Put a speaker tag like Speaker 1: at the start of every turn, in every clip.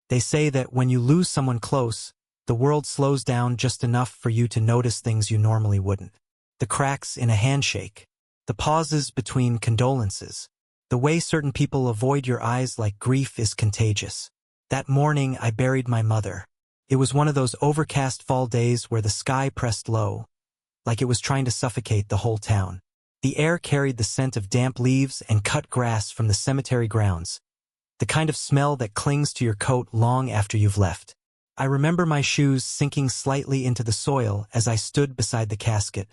Speaker 1: They say that when you lose someone close, the world slows down just enough for you to notice things you normally wouldn't. The cracks in a handshake, the pauses between condolences, the way certain people avoid your eyes like grief is contagious. That morning I buried my mother. It was one of those overcast fall days where the sky pressed low, like it was trying to suffocate the whole town. The air carried the scent of damp leaves and cut grass from the cemetery grounds, the kind of smell that clings to your coat long after you've left. I remember my shoes sinking slightly into the soil as I stood beside the casket,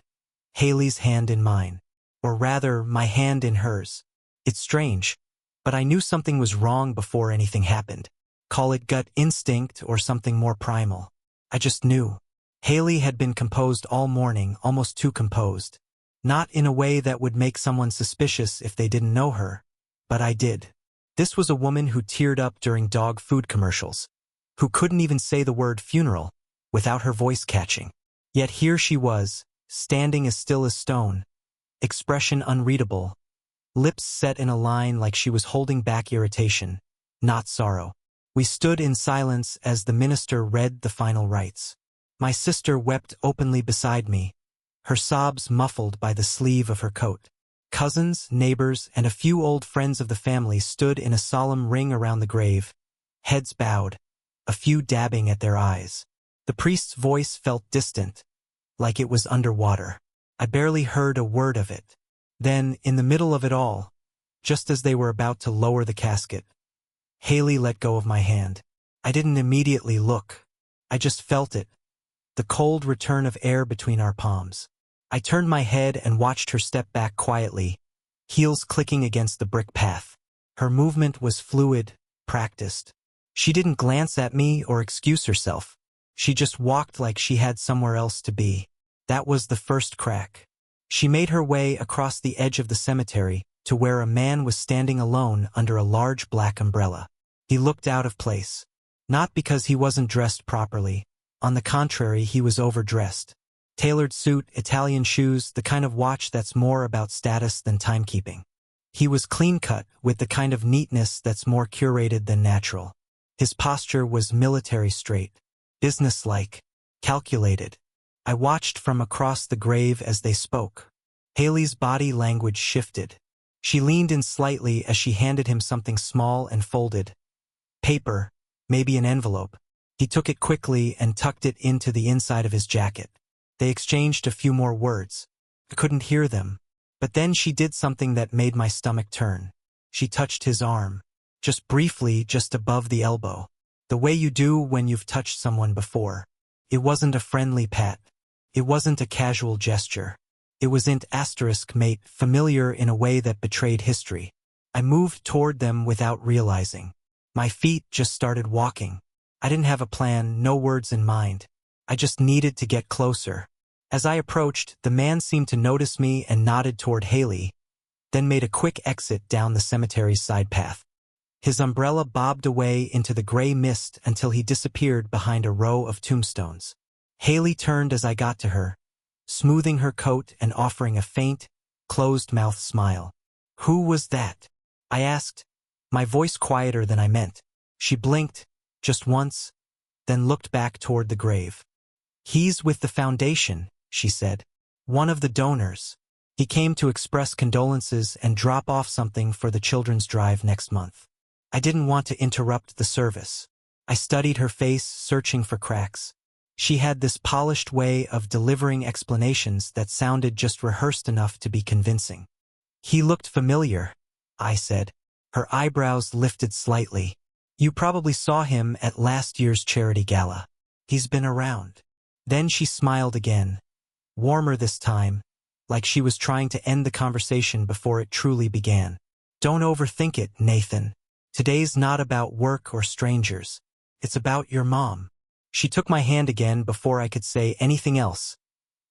Speaker 1: Haley's hand in mine, or rather, my hand in hers. It's strange, but I knew something was wrong before anything happened. Call it gut instinct or something more primal. I just knew. Haley had been composed all morning, almost too composed. Not in a way that would make someone suspicious if they didn't know her, but I did. This was a woman who teared up during dog food commercials, who couldn't even say the word funeral without her voice catching. Yet here she was, standing as still as stone, expression unreadable, lips set in a line like she was holding back irritation, not sorrow. We stood in silence as the minister read the final rites. My sister wept openly beside me, her sobs muffled by the sleeve of her coat. Cousins, neighbors, and a few old friends of the family stood in a solemn ring around the grave, heads bowed, a few dabbing at their eyes. The priest's voice felt distant, like it was underwater. I barely heard a word of it. Then, in the middle of it all, just as they were about to lower the casket, Haley let go of my hand. I didn't immediately look. I just felt it, the cold return of air between our palms. I turned my head and watched her step back quietly, heels clicking against the brick path. Her movement was fluid, practiced. She didn't glance at me or excuse herself. She just walked like she had somewhere else to be. That was the first crack. She made her way across the edge of the cemetery to where a man was standing alone under a large black umbrella. He looked out of place. Not because he wasn't dressed properly. On the contrary, he was overdressed. Tailored suit, Italian shoes, the kind of watch that's more about status than timekeeping. He was clean-cut, with the kind of neatness that's more curated than natural. His posture was military straight, businesslike, calculated. I watched from across the grave as they spoke. Haley's body language shifted. She leaned in slightly as she handed him something small and folded. Paper, maybe an envelope. He took it quickly and tucked it into the inside of his jacket. They exchanged a few more words. I couldn't hear them. But then she did something that made my stomach turn. She touched his arm. Just briefly, just above the elbow. The way you do when you've touched someone before. It wasn't a friendly pat. It wasn't a casual gesture. It wasn't mate, familiar in a way that betrayed history. I moved toward them without realizing. My feet just started walking. I didn't have a plan, no words in mind. I just needed to get closer. As I approached, the man seemed to notice me and nodded toward Haley, then made a quick exit down the cemetery's side path. His umbrella bobbed away into the gray mist until he disappeared behind a row of tombstones. Haley turned as I got to her, smoothing her coat and offering a faint, closed-mouthed smile. "Who was that?" I asked, my voice quieter than I meant. She blinked, just once, then looked back toward the grave. "He's with the foundation," she said. "One of the donors. He came to express condolences and drop off something for the children's drive next month." I didn't want to interrupt the service. I studied her face, searching for cracks. She had this polished way of delivering explanations that sounded just rehearsed enough to be convincing. "He looked familiar," I said. Her eyebrows lifted slightly. "You probably saw him at last year's charity gala. He's been around." Then she smiled again, warmer this time, like she was trying to end the conversation before it truly began. "Don't overthink it, Nathan. Today's not about work or strangers. It's about your mom." She took my hand again before I could say anything else,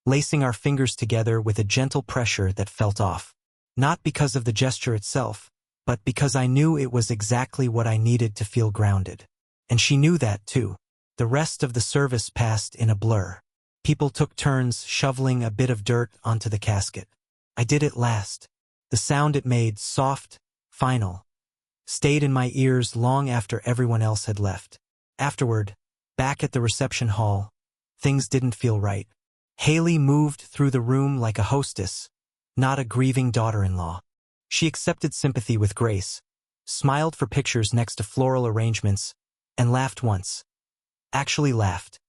Speaker 1: lacing our fingers together with a gentle pressure that felt off. Not because of the gesture itself, but because I knew it was exactly what I needed to feel grounded. And she knew that too. The rest of the service passed in a blur. People took turns shoveling a bit of dirt onto the casket. I did it last. The sound it made, soft, final, stayed in my ears long after everyone else had left. Afterward, back at the reception hall, things didn't feel right. Haley moved through the room like a hostess, not a grieving daughter-in-law. She accepted sympathy with grace, smiled for pictures next to floral arrangements, and laughed once. Actually laughed.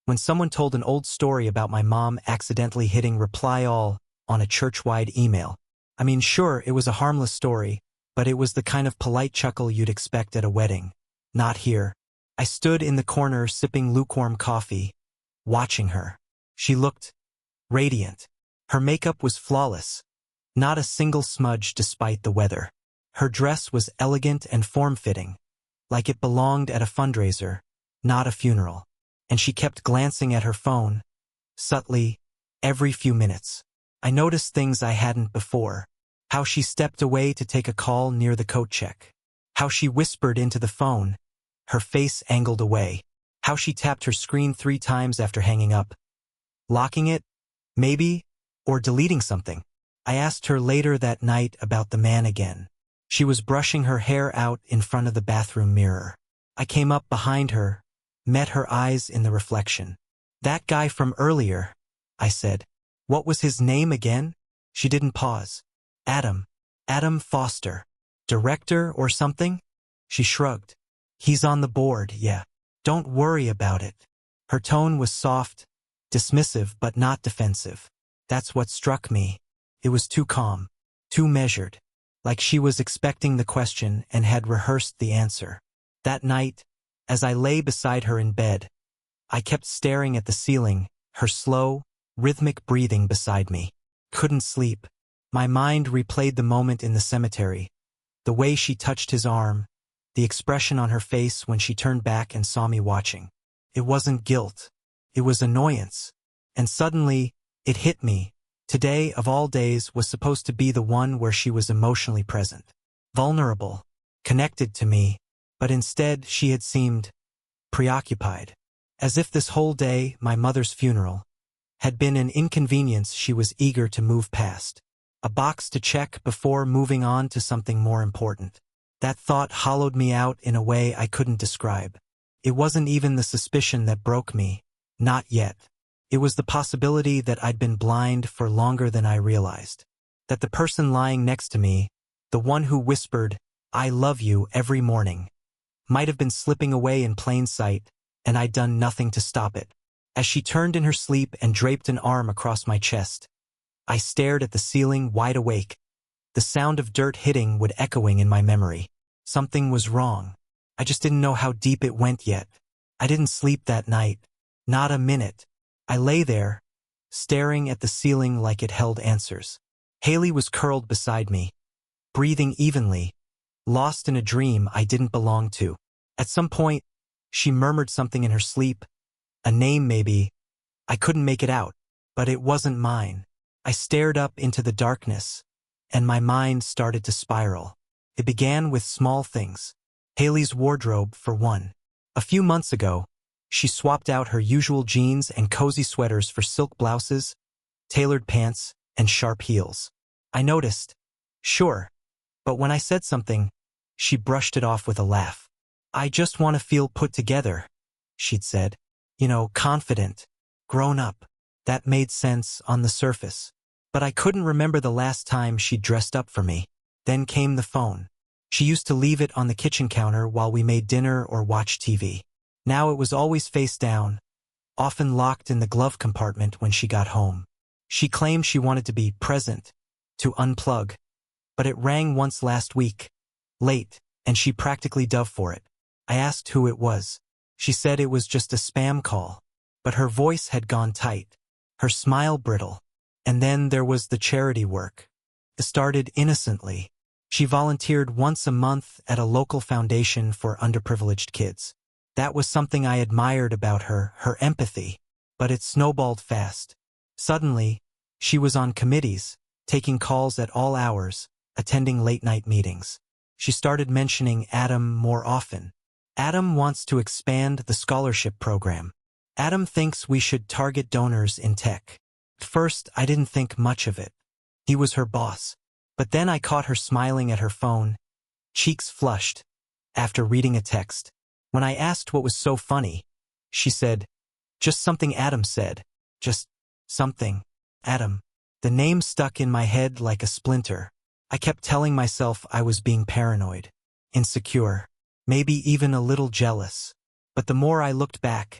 Speaker 1: When someone told an old story about my mom accidentally hitting reply all on a church-wide email. I mean, sure, it was a harmless story, but it was the kind of polite chuckle you'd expect at a wedding. Not here. I stood in the corner sipping lukewarm coffee, watching her. She looked radiant. Her makeup was flawless, not a single smudge despite the weather. Her dress was elegant and form-fitting, like it belonged at a fundraiser, not a funeral. And she kept glancing at her phone, subtly, every few minutes. I noticed things I hadn't before. How she stepped away to take a call near the coat check. How she whispered into the phone, her face angled away. How she tapped her screen 3 times after hanging up. Locking it, maybe, or deleting something. I asked her later that night about the man again. She was brushing her hair out in front of the bathroom mirror. I came up behind her, met her eyes in the reflection. That guy from earlier, I said. What was his name again? She didn't pause. Adam Foster. Director or something? She shrugged. He's on the board, yeah. Don't worry about it. Her tone was soft, dismissive but not defensive. That's what struck me. It was too calm, too measured, like she was expecting the question and had rehearsed the answer. That night, as I lay beside her in bed, I kept staring at the ceiling, her slow, rhythmic breathing beside me. Couldn't sleep. My mind replayed the moment in the cemetery, the way she touched his arm, the expression on her face when she turned back and saw me watching. It wasn't guilt. It was annoyance. And suddenly, it hit me. Today, of all days, was supposed to be the one where she was emotionally present, vulnerable, connected to me, but instead she had seemed preoccupied, as if this whole day, my mother's funeral, had been an inconvenience she was eager to move past, a box to check before moving on to something more important. That thought hollowed me out in a way I couldn't describe. It wasn't even the suspicion that broke me, not yet. It was the possibility that I'd been blind for longer than I realized. That the person lying next to me, the one who whispered, "I love you," every morning, might have been slipping away in plain sight, and I'd done nothing to stop it. As she turned in her sleep and draped an arm across my chest, I stared at the ceiling wide awake. The sound of dirt hitting would echoing in my memory. Something was wrong. I just didn't know how deep it went yet. I didn't sleep that night. Not a minute. I lay there, staring at the ceiling like it held answers. Haley was curled beside me, breathing evenly, lost in a dream I didn't belong to. At some point, she murmured something in her sleep, a name maybe. I couldn't make it out, but it wasn't mine. I stared up into the darkness, and my mind started to spiral. It began with small things. Haley's wardrobe, for one. A few months ago, she swapped out her usual jeans and cozy sweaters for silk blouses, tailored pants, and sharp heels. I noticed, sure, but when I said something, she brushed it off with a laugh. "I just want to feel put together," she'd said. You know, confident, grown up. That made sense on the surface. But I couldn't remember the last time she'd dressed up for me. Then came the phone. She used to leave it on the kitchen counter while we made dinner or watched TV. Now it was always face down, often locked in the glove compartment when she got home. She claimed she wanted to be present, to unplug. But it rang once last week, late, and she practically dove for it. I asked who it was. She said it was just a spam call. But her voice had gone tight, her smile brittle. And then there was the charity work. It started innocently. She volunteered once a month at a local foundation for underprivileged kids. That was something I admired about her empathy. But it snowballed fast. Suddenly, she was on committees, taking calls at all hours, attending late-night meetings. She started mentioning Adam more often. Adam wants to expand the scholarship program. Adam thinks we should target donors in tech. At first, I didn't think much of it. He was her boss. But then I caught her smiling at her phone, cheeks flushed, after reading a text. When I asked what was so funny, she said, "Just something Adam said. Just something. Adam." The name stuck in my head like a splinter. I kept telling myself I was being paranoid, insecure, maybe even a little jealous. But the more I looked back,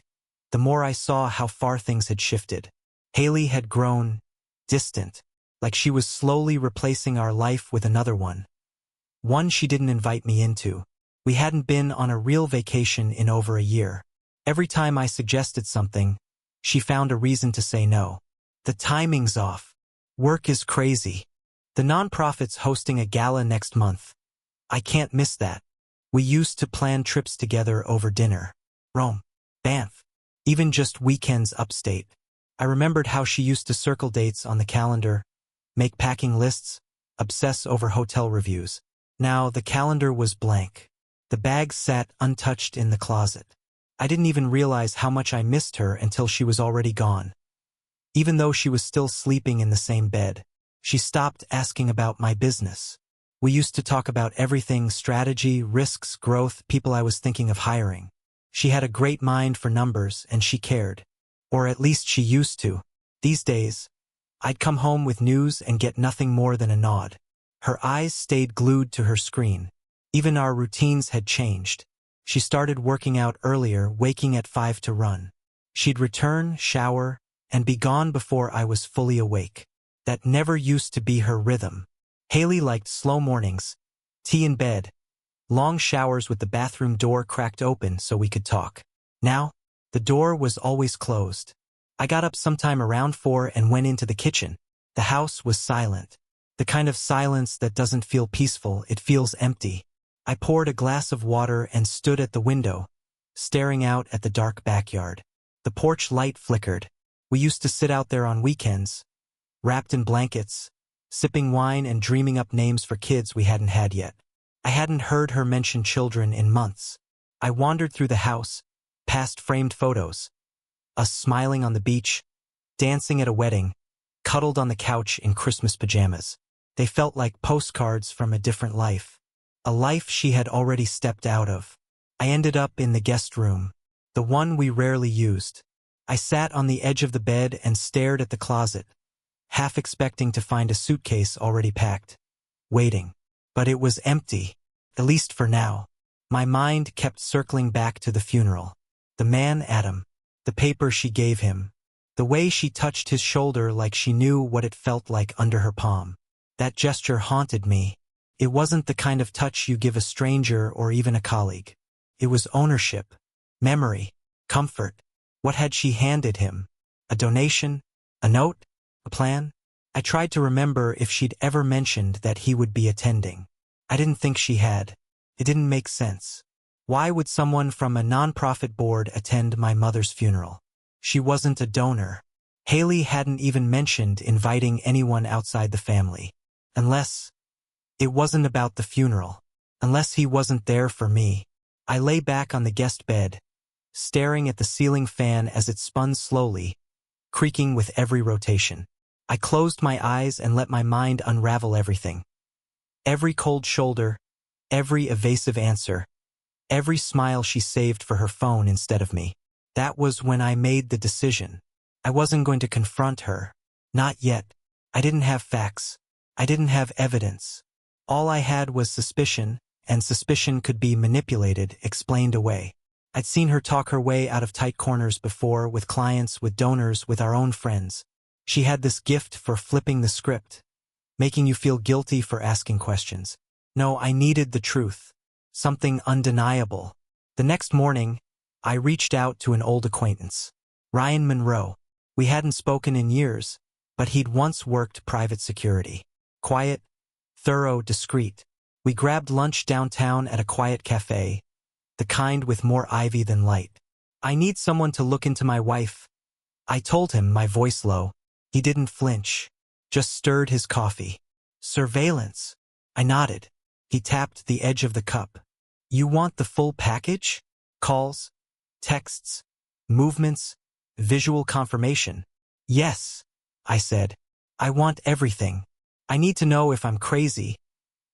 Speaker 1: the more I saw how far things had shifted. Haley had grown distant, like she was slowly replacing our life with another one. One she didn't invite me into. We hadn't been on a real vacation in over a year. Every time I suggested something, she found a reason to say no. The timing's off. Work is crazy. The nonprofit's hosting a gala next month. I can't miss that. We used to plan trips together over dinner. Rome, Banff, even just weekends upstate. I remembered how she used to circle dates on the calendar, make packing lists, obsess over hotel reviews. Now the calendar was blank. The bag sat untouched in the closet. I didn't even realize how much I missed her until she was already gone. Even though she was still sleeping in the same bed, she stopped asking about my business. We used to talk about everything: strategy, risks, growth, people I was thinking of hiring. She had a great mind for numbers and she cared. Or at least she used to. These days, I'd come home with news and get nothing more than a nod. Her eyes stayed glued to her screen. Even our routines had changed. She started working out earlier, waking at 5 to run. She'd return, shower, and be gone before I was fully awake. That never used to be her rhythm. Haley liked slow mornings, tea in bed, long showers with the bathroom door cracked open so we could talk. Now, the door was always closed. I got up sometime around 4 and went into the kitchen. The house was silent. The kind of silence that doesn't feel peaceful, it feels empty. I poured a glass of water and stood at the window, staring out at the dark backyard. The porch light flickered. We used to sit out there on weekends, wrapped in blankets, sipping wine and dreaming up names for kids we hadn't had yet. I hadn't heard her mention children in months. I wandered through the house, past framed photos. Us smiling on the beach, dancing at a wedding, cuddled on the couch in Christmas pajamas. They felt like postcards from a different life. A life she had already stepped out of. I ended up in the guest room, the one we rarely used. I sat on the edge of the bed and stared at the closet, half expecting to find a suitcase already packed, waiting. But it was empty, at least for now. My mind kept circling back to the funeral. The man Adam, the paper she gave him, the way she touched his shoulder like she knew what it felt like under her palm. That gesture haunted me. It wasn't the kind of touch you give a stranger or even a colleague. It was ownership, memory, comfort. What had she handed him? A donation? A note? A plan? I tried to remember if she'd ever mentioned that he would be attending. I didn't think she had. It didn't make sense. Why would someone from a nonprofit board attend my mother's funeral? She wasn't a donor. Haley hadn't even mentioned inviting anyone outside the family. Unless it wasn't about the funeral. Unless he wasn't there for me. I lay back on the guest bed, staring at the ceiling fan as it spun slowly, creaking with every rotation. I closed my eyes and let my mind unravel everything. Every cold shoulder, every evasive answer, every smile she saved for her phone instead of me. That was when I made the decision. I wasn't going to confront her. Not yet. I didn't have facts. I didn't have evidence. All I had was suspicion, and suspicion could be manipulated, explained away. I'd seen her talk her way out of tight corners before, with clients, with donors, with our own friends. She had this gift for flipping the script, making you feel guilty for asking questions. No, I needed the truth. Something undeniable. The next morning, I reached out to an old acquaintance, Ryan Monroe. We hadn't spoken in years, but he'd once worked private security. Quiet, thorough, discreet. We grabbed lunch downtown at a quiet cafe, the kind with more ivy than light. I need someone to look into my wife. I told him, my voice low. He didn't flinch, just stirred his coffee. Surveillance. I nodded. He tapped the edge of the cup. You want the full package? Calls, texts, movements, visual confirmation. Yes, I said. I want everything. I need to know if I'm crazy,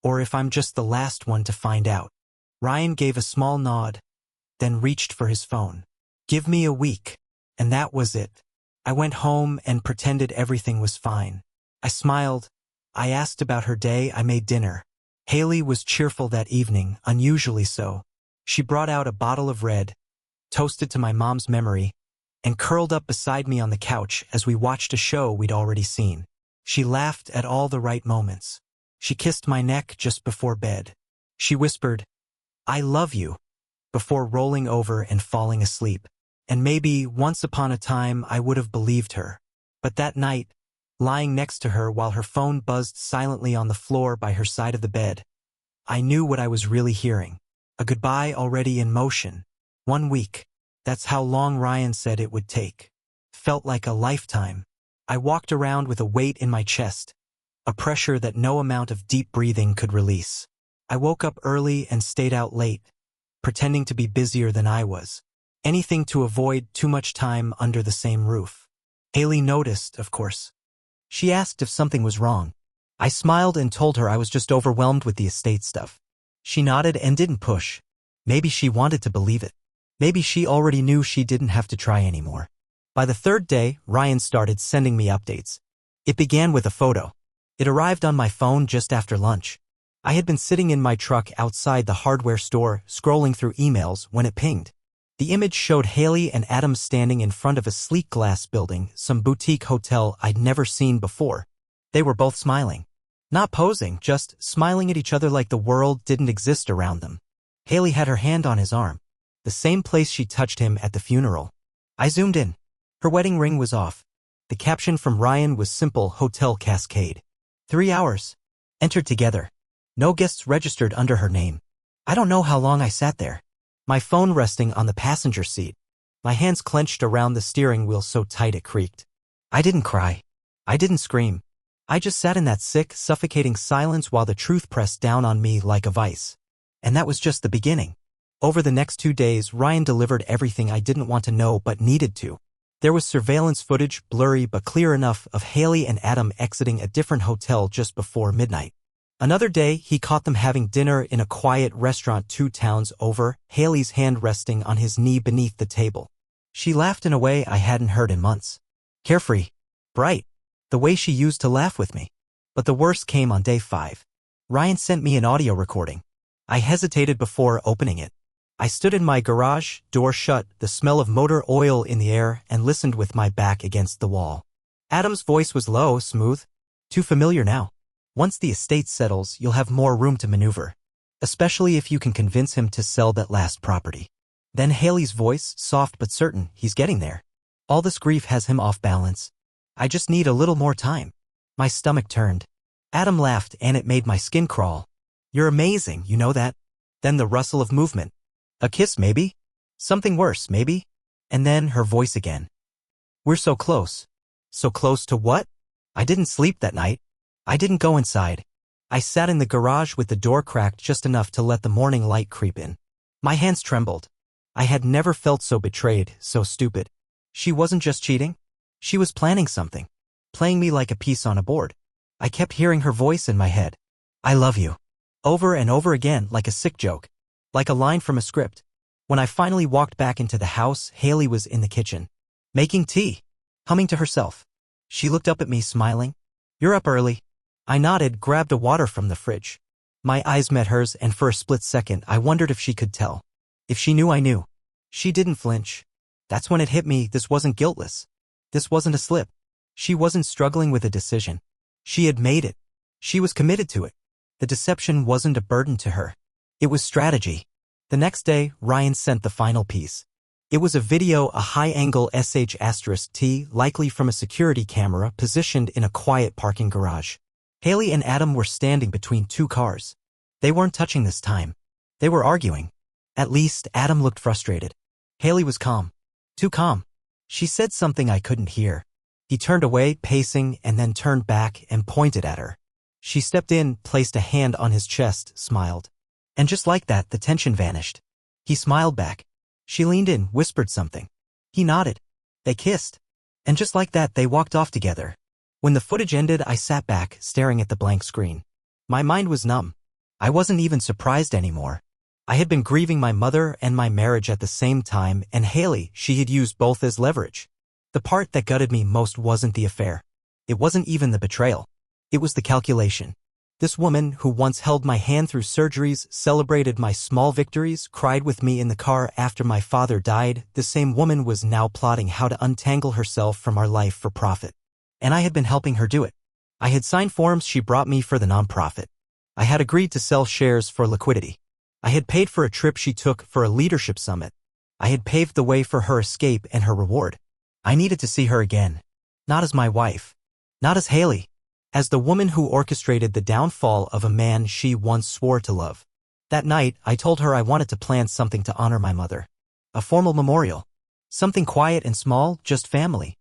Speaker 1: or if I'm just the last one to find out. Ryan gave a small nod, then reached for his phone. "Give me a week." And that was it. I went home and pretended everything was fine. I smiled. I asked about her day. I made dinner. Haley was cheerful that evening, unusually so. She brought out a bottle of red, toasted to my mom's memory, and curled up beside me on the couch as we watched a show we'd already seen. She laughed at all the right moments. She kissed my neck just before bed. She whispered, "I love you," before rolling over and falling asleep. And maybe, once upon a time, I would have believed her. But that night, lying next to her while her phone buzzed silently on the floor by her side of the bed, I knew what I was really hearing. A goodbye already in motion. 1 week. That's how long Ryan said it would take. Felt like a lifetime. I walked around with a weight in my chest, a pressure that no amount of deep breathing could release. I woke up early and stayed out late, pretending to be busier than I was. Anything to avoid too much time under the same roof. Haley noticed, of course. She asked if something was wrong. I smiled and told her I was just overwhelmed with the estate stuff. She nodded and didn't push. Maybe she wanted to believe it. Maybe she already knew she didn't have to try anymore. By the third day, Ryan started sending me updates. It began with a photo. It arrived on my phone just after lunch. I had been sitting in my truck outside the hardware store, scrolling through emails, when it pinged. The image showed Haley and Adam standing in front of a sleek glass building, some boutique hotel I'd never seen before. They were both smiling. Not posing, just smiling at each other like the world didn't exist around them. Haley had her hand on his arm, the same place she touched him at the funeral. I zoomed in. Her wedding ring was off. The caption from Ryan was simple: Hotel Cascade. 3 hours. Entered together. No guests registered under her name. I don't know how long I sat there. My phone resting on the passenger seat. My hands clenched around the steering wheel so tight it creaked. I didn't cry. I didn't scream. I just sat in that sick, suffocating silence while the truth pressed down on me like a vice. And that was just the beginning. Over the next 2 days, Ryan delivered everything I didn't want to know but needed to. There was surveillance footage, blurry but clear enough, of Haley and Adam exiting a different hotel just before midnight. Another day, he caught them having dinner in a quiet restaurant 2 towns over, Haley's hand resting on his knee beneath the table. She laughed in a way I hadn't heard in months. Carefree. Bright. The way she used to laugh with me. But the worst came on day 5. Ryan sent me an audio recording. I hesitated before opening it. I stood in my garage, door shut, the smell of motor oil in the air, and listened with my back against the wall. Adam's voice was low, smooth. Too familiar now. Once the estate settles, you'll have more room to maneuver. Especially if you can convince him to sell that last property. Then Haley's voice, soft but certain: "He's getting there. All this grief has him off balance. I just need a little more time." My stomach turned. Adam laughed and it made my skin crawl. "You're amazing, you know that?" Then the rustle of movement. A kiss, maybe? Something worse, maybe? And then her voice again. "We're so close." So close to what? I didn't sleep that night. I didn't go inside. I sat in the garage with the door cracked just enough to let the morning light creep in. My hands trembled. I had never felt so betrayed, so stupid. She wasn't just cheating. She was planning something. Playing me like a piece on a board. I kept hearing her voice in my head. "I love you." Over and over again, like a sick joke. Like a line from a script. When I finally walked back into the house, Haley was in the kitchen. Making tea. Humming to herself. She looked up at me, smiling. "You're up early." I nodded, grabbed a water from the fridge. My eyes met hers, and for a split second I wondered if she could tell. If she knew I knew. She didn't flinch. That's when it hit me: this wasn't guiltless. This wasn't a slip. She wasn't struggling with a decision. She had made it. She was committed to it. The deception wasn't a burden to her. It was strategy. The next day, Ryan sent the final piece. It was a video, a high-angle SH*T, likely from a security camera positioned in a quiet parking garage. Haley and Adam were standing between 2 cars. They weren't touching this time. They were arguing. At least, Adam looked frustrated. Haley was calm. Too calm. She said something I couldn't hear. He turned away, pacing, and then turned back and pointed at her. She stepped in, placed a hand on his chest, smiled. And just like that, the tension vanished. He smiled back. She leaned in, whispered something. He nodded. They kissed. And just like that, they walked off together. When the footage ended, I sat back, staring at the blank screen. My mind was numb. I wasn't even surprised anymore. I had been grieving my mother and my marriage at the same time, and Haley, she had used both as leverage. The part that gutted me most wasn't the affair. It wasn't even the betrayal. It was the calculation. This woman, who once held my hand through surgeries, celebrated my small victories, cried with me in the car after my father died, the same woman was now plotting how to untangle herself from our life for profit. And I had been helping her do it. I had signed forms she brought me for the nonprofit. I had agreed to sell shares for liquidity. I had paid for a trip she took for a leadership summit. I had paved the way for her escape and her reward. I needed to see her again. Not as my wife. Not as Haley. As the woman who orchestrated the downfall of a man she once swore to love. That night, I told her I wanted to plan something to honor my mother. A formal memorial. Something quiet and small, just family.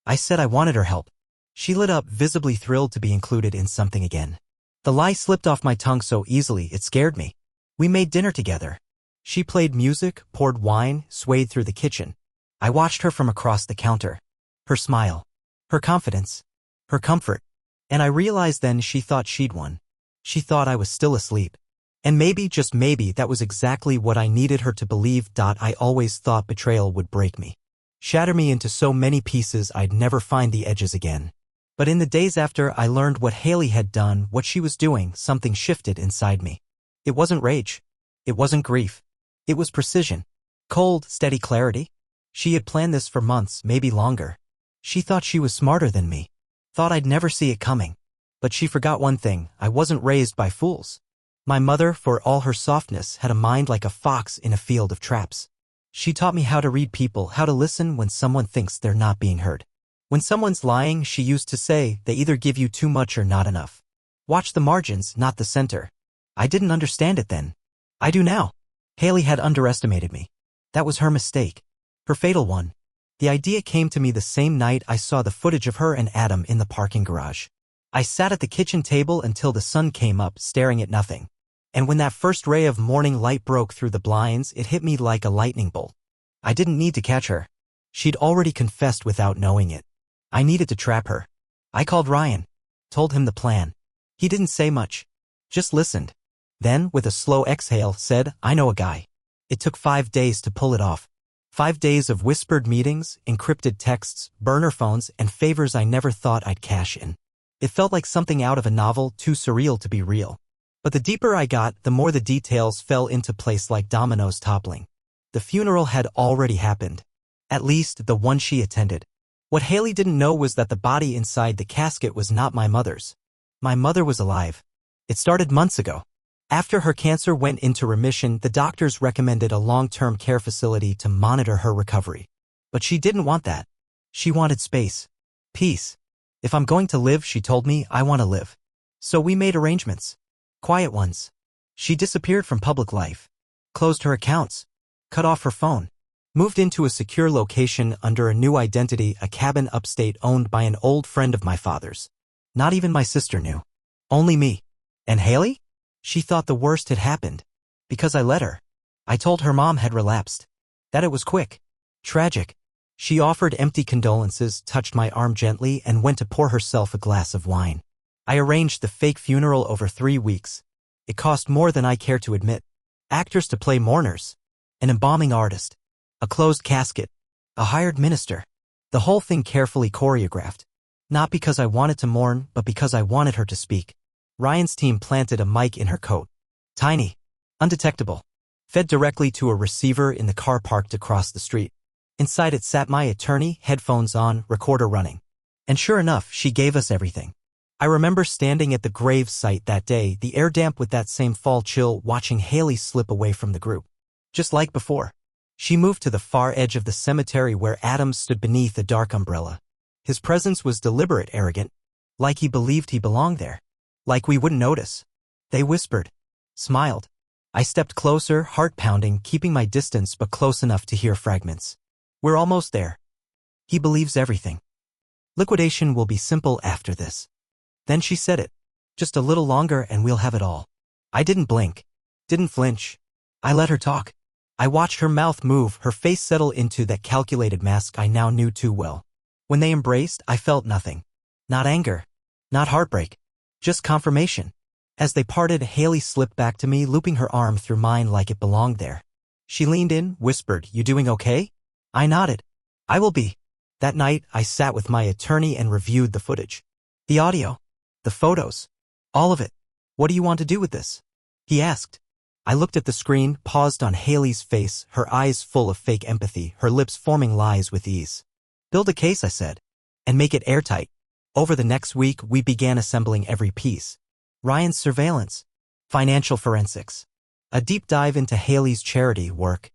Speaker 1: I said I wanted her help. She lit up, visibly thrilled to be included in something again. The lie slipped off my tongue so easily it scared me. We made dinner together. She played music, poured wine, swayed through the kitchen. I watched her from across the counter. Her smile. Her confidence. Her comfort. And I realized then she thought she'd won. She thought I was still asleep. And maybe, just maybe, that was exactly what I needed her to believe. I always thought betrayal would break me. Shatter me into so many pieces I'd never find the edges again. But in the days after I learned what Haley had done, what she was doing, something shifted inside me. It wasn't rage. It wasn't grief. It was precision. Cold, steady clarity. She had planned this for months, maybe longer. She thought she was smarter than me. Thought I'd never see it coming. But she forgot one thing: I wasn't raised by fools. My mother, for all her softness, had a mind like a fox in a field of traps. She taught me how to read people, how to listen when someone thinks they're not being heard. When someone's lying, she used to say, they either give you too much or not enough. Watch the margins, not the center. I didn't understand it then. I do now. Haley had underestimated me. That was her mistake. Her fatal one. The idea came to me the same night I saw the footage of her and Adam in the parking garage. I sat at the kitchen table until the sun came up, staring at nothing. And when that first ray of morning light broke through the blinds, it hit me like a lightning bolt. I didn't need to catch her. She'd already confessed without knowing it. I needed to trap her. I called Ryan. Told him the plan. He didn't say much. Just listened. Then, with a slow exhale, said, I know a guy. It took 5 days to pull it off. 5 days of whispered meetings, encrypted texts, burner phones, and favors I never thought I'd cash in. It felt like something out of a novel, too surreal to be real. But the deeper I got, the more the details fell into place like dominoes toppling. The funeral had already happened. At least, the one she attended. What Haley didn't know was that the body inside the casket was not my mother's. My mother was alive. It started months ago. After her cancer went into remission, the doctors recommended a long-term care facility to monitor her recovery. But she didn't want that. She wanted space. Peace. If I'm going to live, she told me, I want to live. So we made arrangements. Quiet ones. She disappeared from public life. Closed her accounts. Cut off her phone. Moved into a secure location under a new identity, a cabin upstate owned by an old friend of my father's. Not even my sister knew. Only me. And Haley? She thought the worst had happened. Because I let her. I told her mom had relapsed. That it was quick. Tragic. She offered empty condolences, touched my arm gently, and went to pour herself a glass of wine. I arranged the fake funeral over 3 weeks. It cost more than I care to admit. Actors to play mourners. An embalming artist. A closed casket. A hired minister. The whole thing carefully choreographed. Not because I wanted to mourn, but because I wanted her to speak. Ryan's team planted a mic in her coat. Tiny. Undetectable. Fed directly to a receiver in the car parked across the street. Inside it sat my attorney, headphones on, recorder running. And sure enough, she gave us everything. I remember standing at the grave site that day, the air damp with that same fall chill, watching Haley slip away from the group. Just like before. She moved to the far edge of the cemetery where Adam stood beneath a dark umbrella. His presence was deliberate, arrogant. Like he believed he belonged there. Like we wouldn't notice. They whispered. Smiled. I stepped closer, heart pounding, keeping my distance but close enough to hear fragments. We're almost there. He believes everything. Liquidation will be simple after this. Then she said it. Just a little longer and we'll have it all. I didn't blink. Didn't flinch. I let her talk. I watched her mouth move, her face settle into that calculated mask I now knew too well. When they embraced, I felt nothing. Not anger. Not heartbreak. Just confirmation. As they parted, Haley slipped back to me, looping her arm through mine like it belonged there. She leaned in, whispered, "You doing okay?" I nodded. "I will be." That night, I sat with my attorney and reviewed the footage. The audio. The photos. All of it. "What do you want to do with this?" he asked. I looked at the screen, paused on Haley's face, her eyes full of fake empathy, her lips forming lies with ease. "Build a case," I said, "and make it airtight." Over the next week, we began assembling every piece. Ryan's surveillance. Financial forensics. A deep dive into Haley's charity work.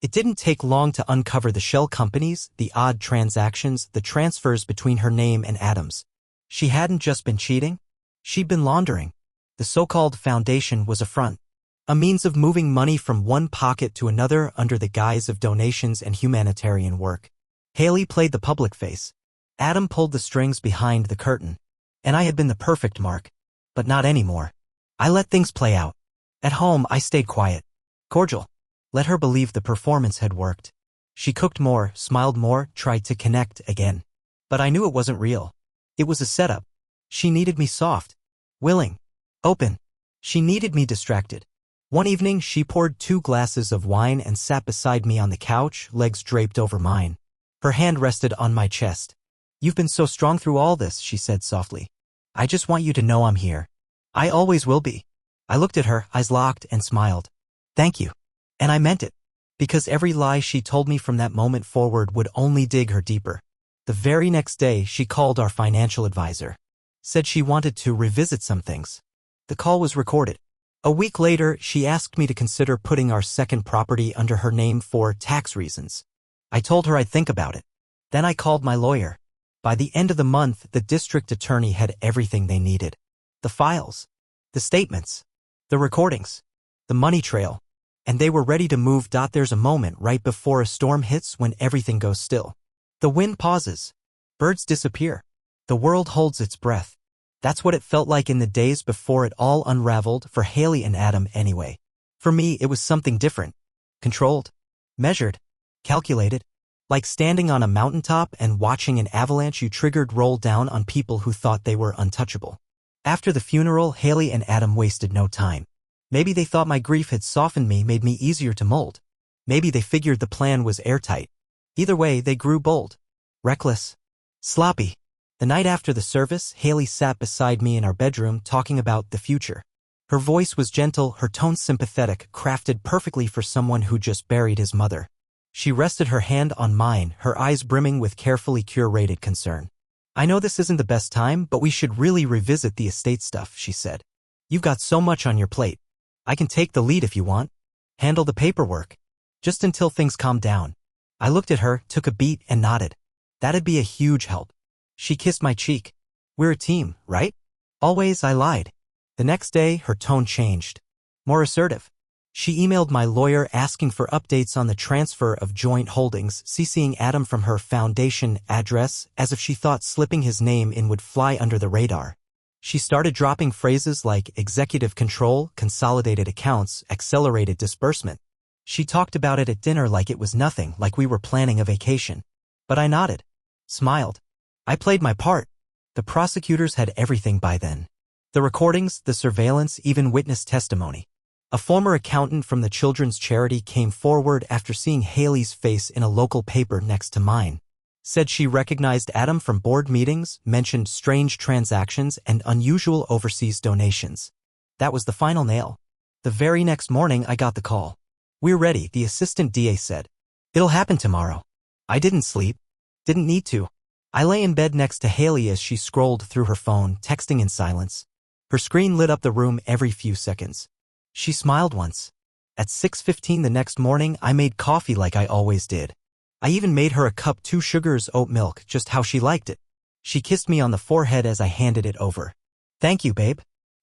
Speaker 1: It didn't take long to uncover the shell companies, the odd transactions, the transfers between her name and Adam's. She hadn't just been cheating. She'd been laundering. The so-called foundation was a front. A means of moving money from one pocket to another under the guise of donations and humanitarian work. Haley played the public face. Adam pulled the strings behind the curtain. And I had been the perfect mark. But not anymore. I let things play out. At home, I stayed quiet. Cordial. Let her believe the performance had worked. She cooked more, smiled more, tried to connect again. But I knew it wasn't real. It was a setup. She needed me soft. Willing. Open. She needed me distracted. One evening, she poured 2 glasses of wine and sat beside me on the couch, legs draped over mine. Her hand rested on my chest. "You've been so strong through all this," she said softly. "I just want you to know I'm here. I always will be." I looked at her, eyes locked, and smiled. "Thank you." And I meant it. Because every lie she told me from that moment forward would only dig her deeper. The very next day, she called our financial advisor. Said she wanted to revisit some things. The call was recorded. A week later, she asked me to consider putting our second property under her name for tax reasons. I told her I'd think about it. Then I called my lawyer. By the end of the month, the district attorney had everything they needed. The files. The statements. The recordings. The money trail. And they were ready to move. There's a moment right before a storm hits when everything goes still. The wind pauses. Birds disappear. The world holds its breath. That's what it felt like in the days before it all unraveled, for Haley and Adam anyway. For me, it was something different. Controlled. Measured. Calculated. Like standing on a mountaintop and watching an avalanche you triggered roll down on people who thought they were untouchable. After the funeral, Haley and Adam wasted no time. Maybe they thought my grief had softened me, made me easier to mold. Maybe they figured the plan was airtight. Either way, they grew bold. Reckless. Sloppy. The night after the service, Haley sat beside me in our bedroom talking about the future. Her voice was gentle, her tone sympathetic, crafted perfectly for someone who just buried his mother. She rested her hand on mine, her eyes brimming with carefully curated concern. "I know this isn't the best time, but we should really revisit the estate stuff," she said. "You've got so much on your plate. I can take the lead if you want. Handle the paperwork. Just until things calm down." I looked at her, took a beat, and nodded. "That'd be a huge help." She kissed my cheek. "We're a team, right?" "Always," I lied. The next day, her tone changed. More assertive. She emailed my lawyer asking for updates on the transfer of joint holdings, CCing Adam from her foundation address, as if she thought slipping his name in would fly under the radar. She started dropping phrases like executive control, consolidated accounts, accelerated disbursement. She talked about it at dinner like it was nothing, like we were planning a vacation. But I nodded. Smiled. I played my part. The prosecutors had everything by then. The recordings, the surveillance, even witness testimony. A former accountant from the children's charity came forward after seeing Haley's face in a local paper next to mine. Said she recognized Adam from board meetings, mentioned strange transactions and unusual overseas donations. That was the final nail. The very next morning I got the call. "We're ready," the assistant DA said. "It'll happen tomorrow." I didn't sleep. Didn't need to. I lay in bed next to Haley as she scrolled through her phone, texting in silence. Her screen lit up the room every few seconds. She smiled once. At 6:15 the next morning, I made coffee like I always did. I even made her a cup 2 sugars oat milk, just how she liked it. She kissed me on the forehead as I handed it over. "Thank you, babe."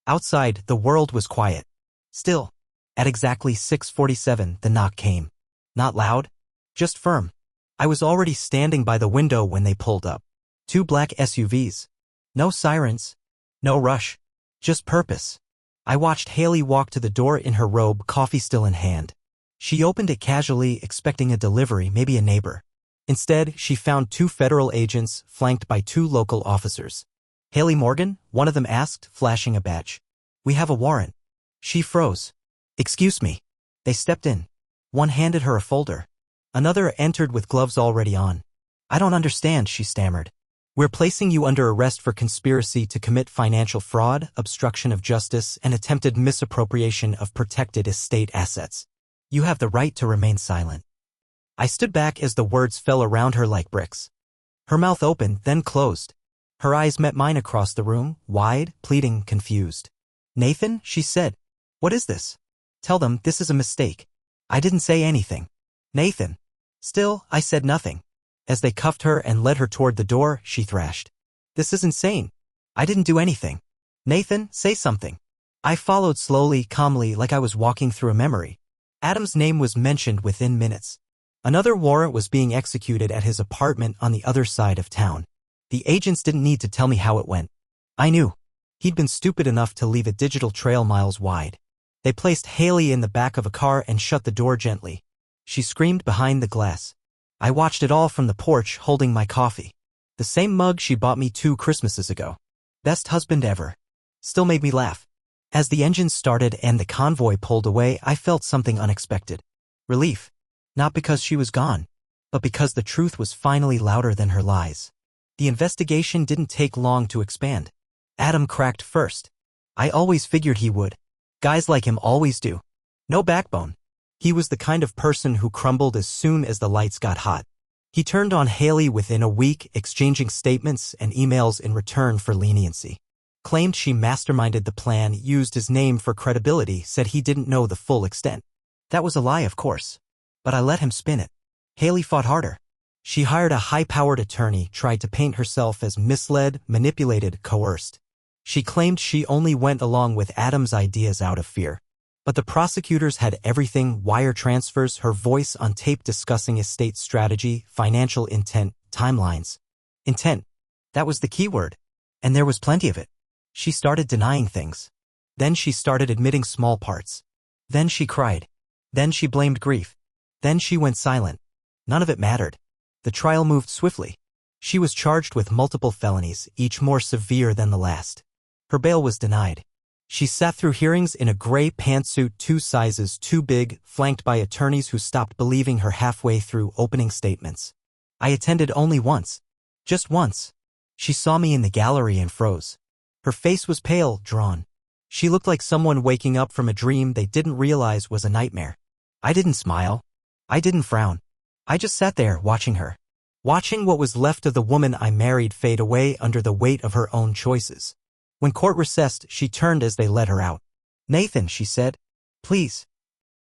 Speaker 1: Outside, the world was quiet. Still. At exactly 6:47, the knock came. Not loud, just firm. I was already standing by the window when they pulled up. 2 black SUVs. No sirens. No rush. Just purpose. I watched Haley walk to the door in her robe, coffee still in hand. She opened it casually, expecting a delivery, maybe a neighbor. Instead, she found 2 federal agents, flanked by 2 local officers. "Haley Morgan?" one of them asked, flashing a badge. "We have a warrant." She froze. "Excuse me." They stepped in. One handed her a folder. Another entered with gloves already on. "I don't understand," she stammered. "We're placing you under arrest for conspiracy to commit financial fraud, obstruction of justice, and attempted misappropriation of protected estate assets. You have the right to remain silent." I stood back as the words fell around her like bricks. Her mouth opened, then closed. Her eyes met mine across the room, wide, pleading, confused. "Nathan," she said. "What is this? Tell them this is a mistake." I didn't say anything. "Nathan." Still, I said nothing. As they cuffed her and led her toward the door, she thrashed. "This is insane. I didn't do anything. Nathan, say something." I followed slowly, calmly, like I was walking through a memory. Adam's name was mentioned within minutes. Another warrant was being executed at his apartment on the other side of town. The agents didn't need to tell me how it went. I knew. He'd been stupid enough to leave a digital trail miles wide. They placed Haley in the back of a car and shut the door gently. She screamed behind the glass. I watched it all from the porch, holding my coffee. The same mug she bought me 2 Christmases ago. Best husband ever. Still made me laugh. As the engine started and the convoy pulled away, I felt something unexpected. Relief. Not because she was gone, but because the truth was finally louder than her lies. The investigation didn't take long to expand. Adam cracked first. I always figured he would. Guys like him always do. No backbone. He was the kind of person who crumbled as soon as the lights got hot. He turned on Haley within a week, exchanging statements and emails in return for leniency. Claimed she masterminded the plan, used his name for credibility, said he didn't know the full extent. That was a lie, of course. But I let him spin it. Haley fought harder. She hired a high-powered attorney, tried to paint herself as misled, manipulated, coerced. She claimed she only went along with Adam's ideas out of fear. But the prosecutors had everything: wire transfers, her voice on tape discussing estate strategy, financial intent, timelines. Intent. That was the key word. And there was plenty of it. She started denying things. Then she started admitting small parts. Then she cried. Then she blamed grief. Then she went silent. None of it mattered. The trial moved swiftly. She was charged with multiple felonies, each more severe than the last. Her bail was denied. She sat through hearings in a gray pantsuit 2 sizes too big, flanked by attorneys who stopped believing her halfway through opening statements. I attended only once. Just once. She saw me in the gallery and froze. Her face was pale, drawn. She looked like someone waking up from a dream they didn't realize was a nightmare. I didn't smile. I didn't frown. I just sat there, watching her. Watching what was left of the woman I married fade away under the weight of her own choices. When court recessed, she turned as they led her out. "Nathan," she said. "Please."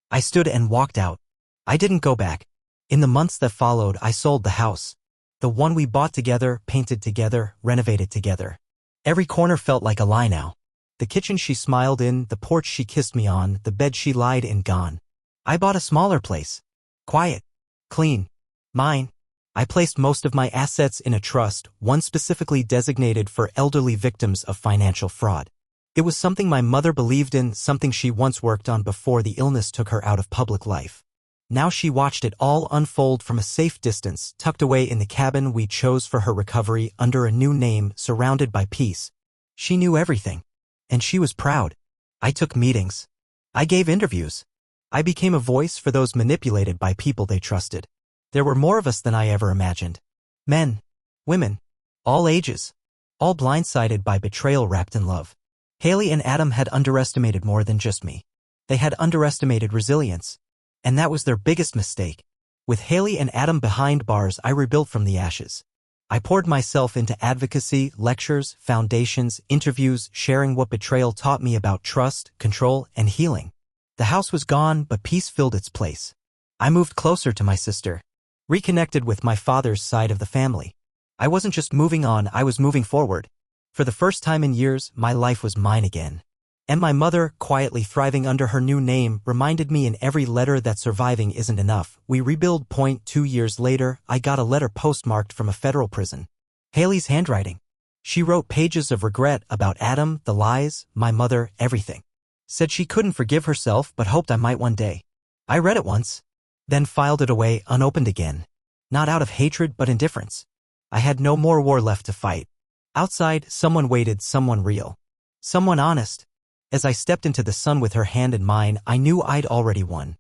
Speaker 1: I stood and walked out. I didn't go back. In the months that followed, I sold the house. The one we bought together, painted together, renovated together. Every corner felt like a lie now. The kitchen she smiled in, the porch she kissed me on, the bed she lied in, gone. I bought a smaller place. Quiet. Clean. Mine. I placed most of my assets in a trust, one specifically designated for elderly victims of financial fraud. It was something my mother believed in, something she once worked on before the illness took her out of public life. Now she watched it all unfold from a safe distance, tucked away in the cabin we chose for her recovery, under a new name, surrounded by peace. She knew everything. And she was proud. I took meetings. I gave interviews. I became a voice for those manipulated by people they trusted. There were more of us than I ever imagined. Men. Women. All ages. All blindsided by betrayal wrapped in love. Haley and Adam had underestimated more than just me. They had underestimated resilience. And that was their biggest mistake. With Haley and Adam behind bars, I rebuilt from the ashes. I poured myself into advocacy, lectures, foundations, interviews, sharing what betrayal taught me about trust, control, and healing. The house was gone, but peace filled its place. I moved closer to my sister. Reconnected with my father's side of the family. I wasn't just moving on, I was moving forward. For the first time in years, my life was mine again. And my mother, quietly thriving under her new name, reminded me in every letter that surviving isn't enough. We rebuild. 2 years later, I got a letter postmarked from a federal prison. Haley's handwriting. She wrote pages of regret about Adam, the lies, my mother, everything. Said she couldn't forgive herself but hoped I might one day. I read it once. Then filed it away, unopened again. Not out of hatred but indifference. I had no more war left to fight. Outside, someone waited, someone real. Someone honest. As I stepped into the sun with her hand in mine, I knew I'd already won.